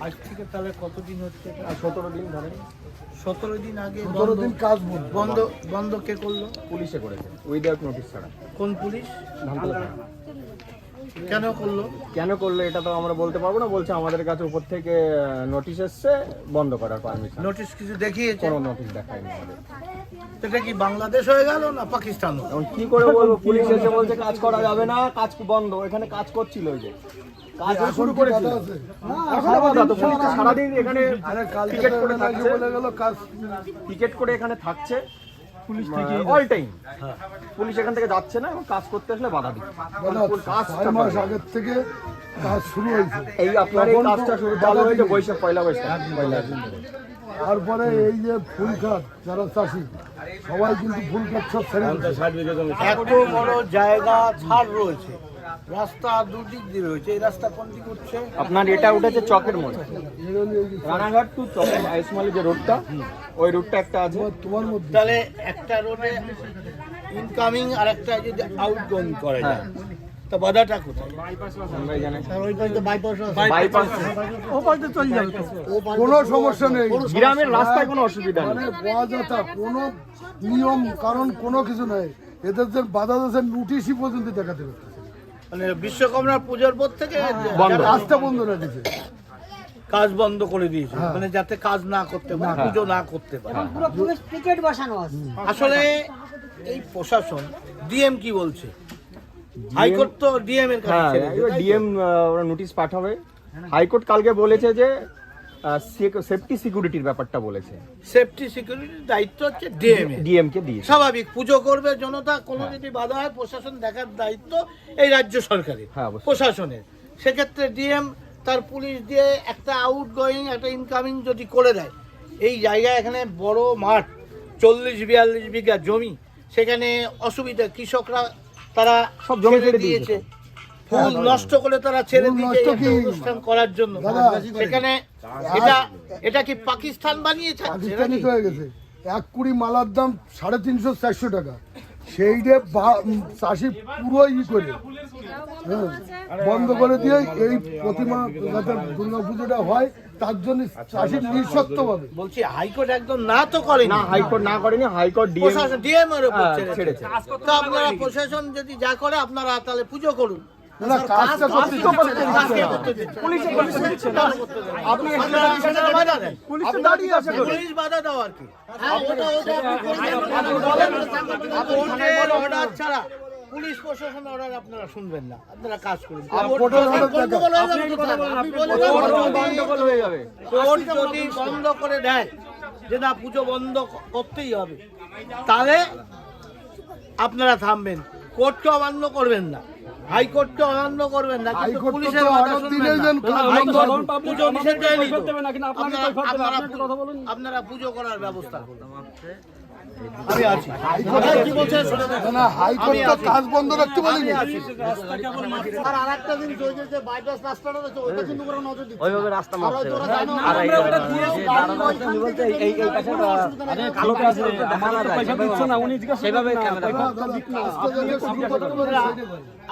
আজ থেকে তাহলে কতদিন হচ্ছে? 17 দিন ধরে। 17 দিন আগে 17 দিন কাজ বন্ধ বন্ধ কে করলো? পুলিশে করেছে উইদাউট নোটিশ ছাড়া। কোন পুলিশ? ধানতলা। কেন করলো? কেন করলো এটা তো আমরা বলতে পারবো না। বলছে আমাদের কাছে উপর থেকে নোটিশ এসছে বন্ধ করার পারমিশন। নোটিশ কিছু দেখিয়েছে? কোনো নোটিশ দেখায়নি আমাদের। এটা কি বাংলাদেশ হয়ে গেল না পাকিস্তান? এখন কি করে বলবো? পুলিশ এসে বলছে কাজ করা যাবে না, কাজ বন্ধ। এখানে কাজ করছিল ওই যে কাজ শুরু করেছিল। এখনো বাধা তো। পুলিশ তো সারাদিন এখানে টিকেট করে থাকছে, টিকেট করে এখানে থাকছে পুলিশ থেকে অল টাইম। পুলিশ এখান থেকে যাচ্ছে না এবং কাজ করতে আসলে বাধা দিচ্ছে। কাজ 6 মাস আগের থেকে কাজ শুরু হয়েছে। এই আপনার এই কাজটা শুরু চালু হয়েছে বৈশাখ পয়লা বৈশাখ। তারপরে এই যে ফুল খাত যারা চাষি সবাই কিন্তু ফুল খাত সব ছেড়ে দিচ্ছে। এত বড় জায়গা ছাড় রয়েছে, রাস্তা দুদিক দিয়ে রয়েছে। এই রাস্তা কোন দিক উঠছে? আপনার এটা উঠেছে চকের মোড়, রানাঘাট টু চকের আইসমালি যে রোডটা, ওই রুটটা একটা আছে তোমার মধ্যে। তাহলে একটা রোডে ইনকামিং আর একটা যদি আউটগোয়িং করে যায় তা বাধাটা কোথায়? আমরাই জানি। ওই পাশে বাইপাস বাইপাস ও পাশে চলে যাবে, কোনো সমস্যা নেই। গ্রামের রাস্তায় কোনো অসুবিধা নেই। মানে বজাতা কোনো নিয়ম কারণ কোনো কিছু নাই। এদের যে বাধা দিয়েছে নোটিশই পর্যন্ত দেখাতে পারছে। মানে বিশ্বকর্মা পুজোর পর থেকে রাস্তা বন্ধ রেখেছে, কাজ বন্ধ করে দিয়েছে, মানে যাতে কাজ না করতে পারে, পুজো না করতে পারে। পুরো পুলিশ টিকেট বসানো আছে। আসলে এই প্রশাসন ডিএম কি বলছে? হাইকোর্ট তো ডিএম এর কাছে ছেড়ে দিয়েছে, তাই তো? ডিএম ওরা নোটিশ পাঠাবে। হাইকোর্ট কালকে বলেছে যে সেফটি সিকিউরিটির ব্যাপারটা বলেছে। সেফটি সিকিউরিটির দায়িত্ব হচ্ছে ডিএম কে দিয়ে স্বাভাবিক। পুজো করবে জনতা, কোনো যদি বাধা হয় প্রশাসন দেখার দায়িত্ব এই রাজ্য সরকারের, হ্যাঁ, অবশ্যই। প্রশাসনের। সেক্ষেত্রে ডিএম তার পুলিশ দিয়ে একটা আউটগোয়িং একটা ইনকামিং যদি করে দেয়, এই জায়গায় এখানে বড় মাঠ 40-42 বিঘা জমি, সেখানে অসুবিধা। কৃষকরা তারা সব জমি ছেড়ে দিয়েছে, ফুল নষ্ট করে তারা ছেড়ে দিয়েছে একটা অনুষ্ঠান করার জন্য। সেখানে এটা কি পাকিস্তান বানিয়েছে? পাকিস্তানি হয়ে গেছে। 1 কুড়ি মালার দাম 350-400 টাকা। সেই যে চাষি পুরো করে বন্ধ করে দিয়ে এই প্রতিমা যাতে দুর্গা পুজোটা হয় তার জন্য চাষি নিঃশর্ত পাবে। বলছি হাইকোর্ট একদম না তো করেনি। না, হাইকোর্ট না করেনি, হাইকোর্ট ডিএম এর উপর ছেড়েছে। তো আপনারা প্রশাসন যদি যা করে আপনারা তাহলে পুজো করুন। না, কাজটা করতে পুলিশে করতে দিচ্ছে না। আপনি পুলিশ দাঁড়িয়ে আছে, পুলিশ বাধা দাও আর কি। অর্ডার ছাড়া পুলিশ প্রশাসন অর্ডার আপনারা শুনবেন না, আপনারা কাজ করুন। গন্ডগোল হয়ে যাবে। কোর্ট যদি বন্ধ করে দেয় যে না পুজো বন্ধ করতেই হবে, তাহলে আপনারা থামবেন। কোর্টকে অমান্য করবেন না, হাইকোর্টকে অমান্য করবেন না, কিন্তু পুলিশের কথা শুনবেন না। পুজো নিষেধ দেয়নি তো। আপনারা পুজো করার ব্যবস্থা করুন। আমি আছি। কি বলছেন? না, হাইকোর্ট তো কাজ বন্ধ রাখতে বলেনি। আর আরেকটা জিনিস ওই যে বাইপাস রাস্তাটা আছে, ওইটা কিন্তু ওরা নজর দিচ্ছে। ওইভাবে রাস্তা মাপছে।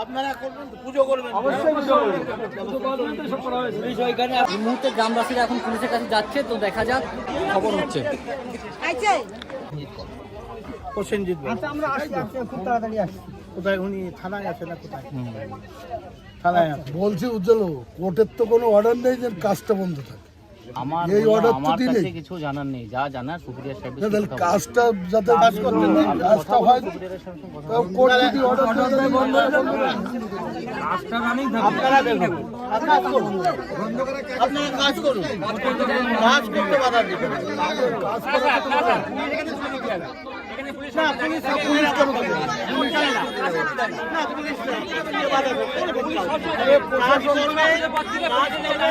আপনারা করবেন, পুজো করবেন। এই মুহূর্তে গ্রামবাসীরা এখন পুলিশের কাছে যাচ্ছে, তো দেখা যাক খবর হচ্ছে। প্রসেনজিৎ কোথায়? উনি থানায় আছে না? কোথায় থানায় আছে? বলছি উজ্জ্বল, কোর্টের তো কোনো অর্ডার নেই যে কাজটা বন্ধ থাকে। এই অর্ডার তো দিলে কিছু জানার নেই, যা জানার সুপ্রিয়া সাহেব। তাহলে কাজটা যাতে কাজটা হয়, কোর্ট যদি অর্ডার দেয় বন্ধ আপনারা দেখুন, আপনারা কাজ করুন, কাজ করতে বাধা দিবেন না। পুলিশ করুন না, পুলিশ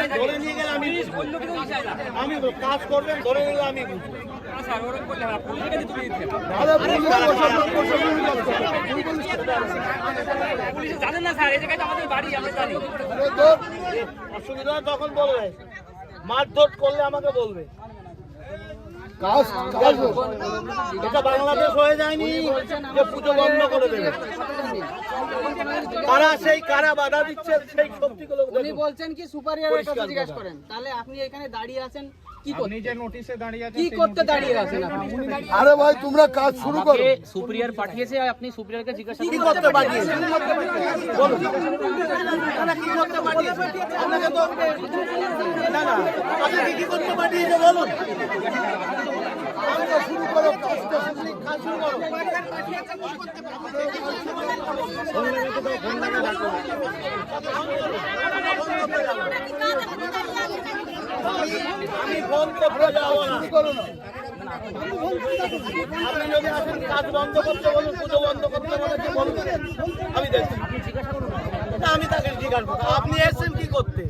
ধরে নিয়ে গেলে আমি কাজ করবেন, ধরে নিলে আমি অসুবিধা তখন বলবে, মারধর করলে আমাকে বলবে। কাজ কাজ এটা বাংলাদেশ হয়ে যায়নি যে পুজো বন্ধ করে দেবে। কারা বাধা দিচ্ছে সেই শক্তিগুলো উনি বলছেন কি সুপারিয়ারের কাছে জিজ্ঞেস করেন। তাহলে আপনি এখানে দাঁড়িয়ে আছেন কি করতে? যে নোটিশে দাঁড়িয়ে আছেন কি করতে দাঁড়িয়ে আছেন আপনি? আরে ভাই তোমরা কাজ শুরু করো। সুপিরিয়র পাঠিয়েছে, আপনি সুপিরিয়রকে জিজ্ঞাসা কি করতে পাঠিয়েছে বলুন। না, কি করতে পাঠিয়েছে? আপনাকে তো না আপনাকে কি করতে পাঠিয়েছে বলুন। শুরু করো কাজ শুরু করো। আমি ফোন করতে যাবো না। আপনি যদি আসেন কাজ বন্ধ করতে বলুন, পুজো বন্ধ করতে বলেছে বলুন, আমি দেখছি। না, আমি তাকে জিজ্ঞাসা করবো আপনি এসেছেন কি করতে,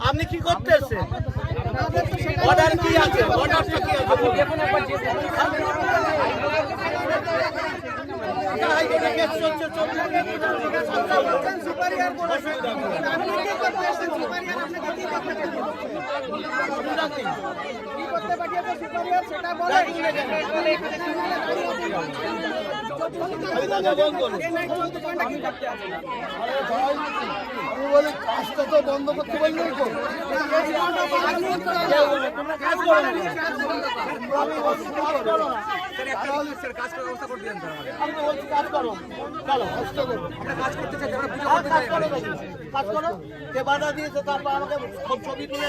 আপনি কি করতে এসেছেন, অর্ডার কি আছে, অর্ডারটা কি আছে হাইকোর্টে কেস চলছে, আমি বলি কাজটা তো বন্ধ করতে পারলি তো। বাধা দিয়েছে তারপর আমাকে ছবি তুলে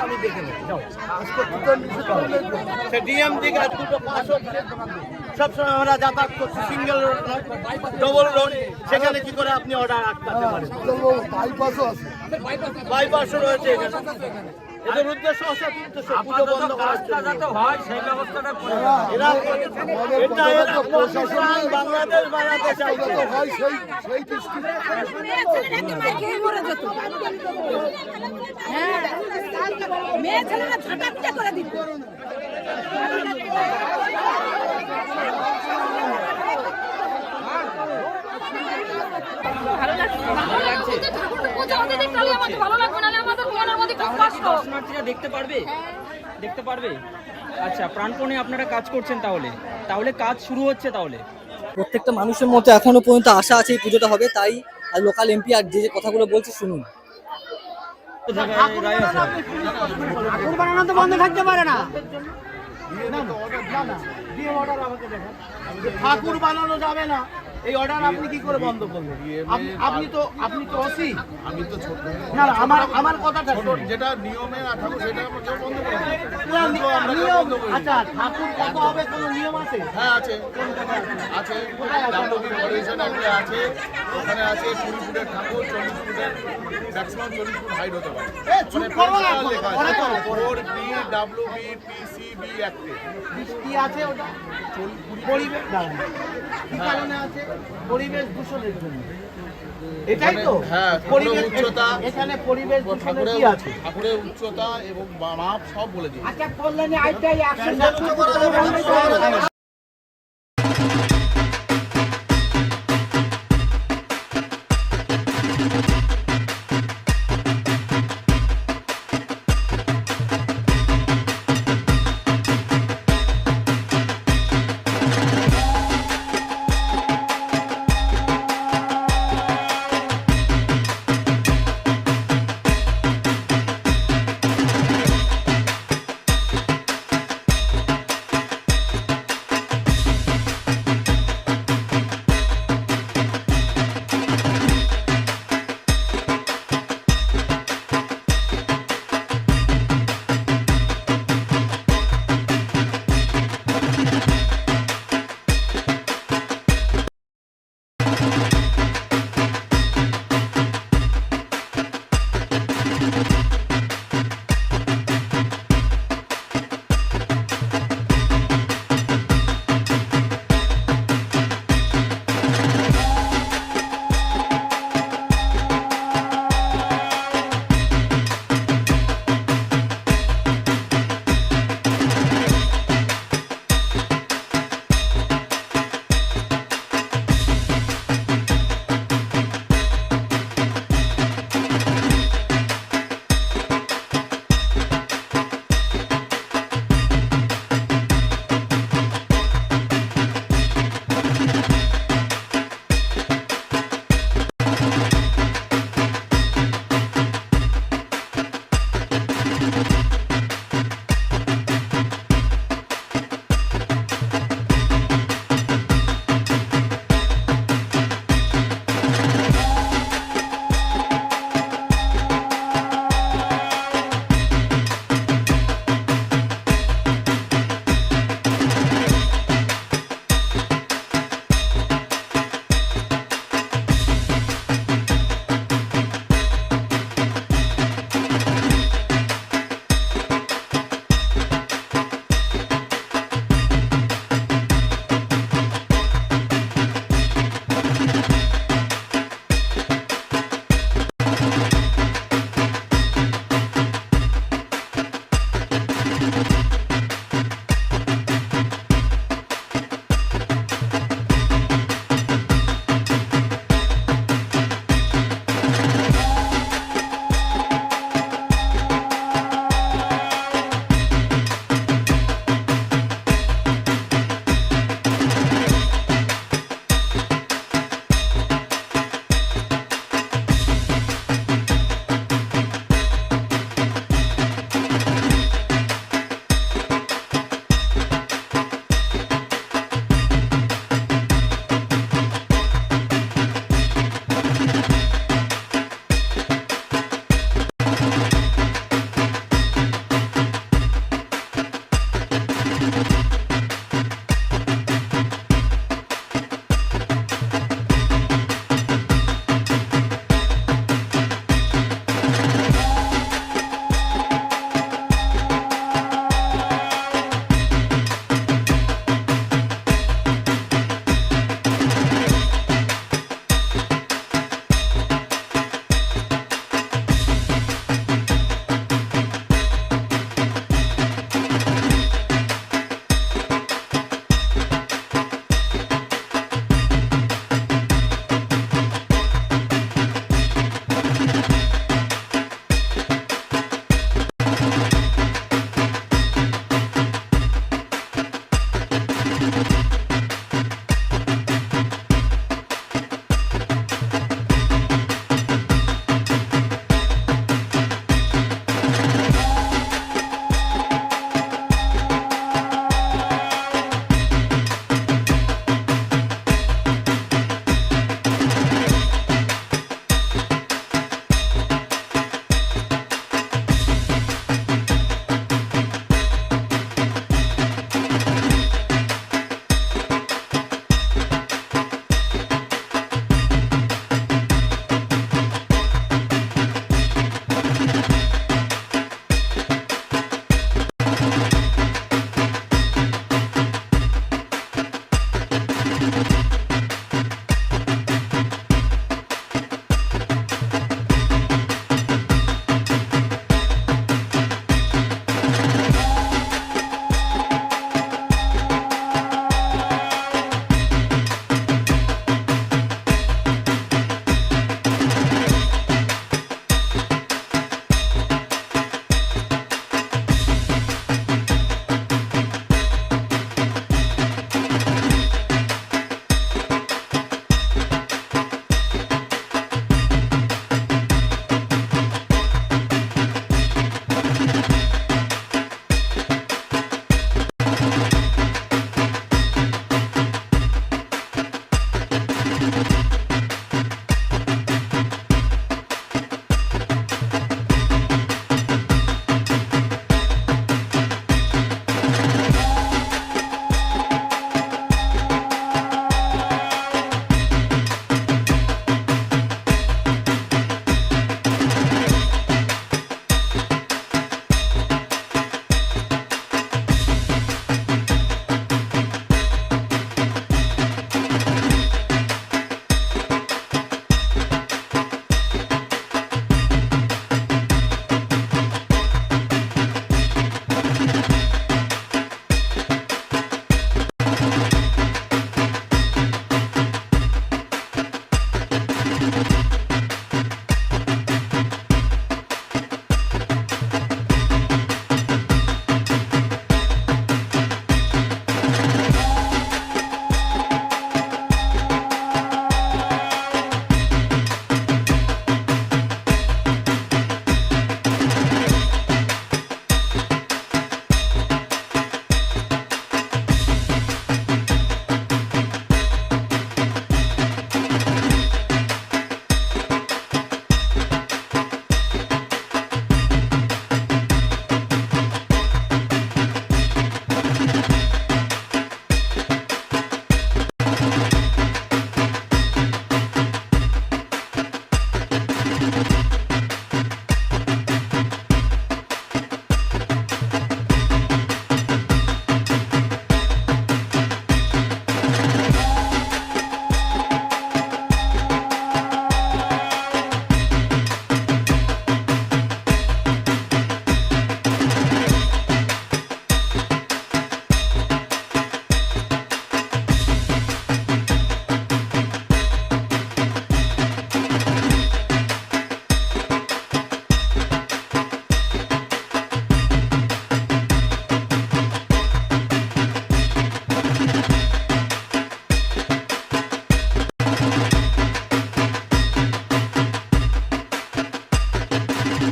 আমি দেখে নেব। ডিএম দিকে দুটো পাস হচ্ছে, সবসময় আমরা যাতায়াত করছি, সিঙ্গেল রোড নয় ডবল রোড, সেখানে কি করে আপনি অর্ডার আটকাতে পারেন? বাইপাসও আছে। বাইপাসও রয়েছে এখানে। এদের উদ্দেশ্য অসৎ উদ্দেশ্য, পুজো বন্ধ করার জন্য। এরা প্রশাসন বাংলাদেশ বানাতে চাইছে। ভাই সেই সেই দৃষ্টি মেয়ে ছেলেরা ঝাঁটাপিটা করে দিত। ভালো লাগছে। দর্শনার্থীরা দেখতে পারবে? দেখতে পারবে? আচ্ছা, প্রাণপণে আপনারা কাজ করছেন, তাহলে কাজ শুরু হচ্ছে। তাহলে প্রত্যেকটা মানুষের মধ্যে এখনো পর্যন্ত আশা আছে এই পুজোটা হবে, তাই লোকাল এমপি আর যে কথাগুলো বলছে শুনুন। ঠাকুর বানানো তো বন্ধ থাকতে পারে না। ঠাকুর বানানো যাবে না, এই অর্ডার আপনি কি করে বন্ধ করবেন? আপনি তো ওসি। আমি তো ছোট না আমার কথাটা শুনুন। যেটা নিয়মে ঠাকুর সেটা বন্ধ করে নিয়ম আচ্ছা, ঠাকুর কত হবে কোনো নিয়ম আছে? হ্যাঁ আছে আছে ডাব্লিউবি পরিবেশন একটা আছে, ওখানে আছে 20 ফুটের ঠাকুর, 40 ফুটের ম্যাক্সিমাম 40 ফুট হাইট হতে পারে। চুপ করো না, লেখা পরে আছে করো। 4B WB PCB অ্যাক্টে কি আছে ওটা? পরিবেশ কি কারণে আছে? পরিবেশ দূষণের জন্য, এটাই তো। হ্যাঁ, পরিবেশ উচ্চতা, এখানে পরিবেশ দূষণের কি আছে? ঠাকুরের উচ্চতা এবং মাপ সব বলে দিই। আচ্ছা, কল্যাণী আইটাই অ্যাকশন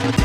করুন।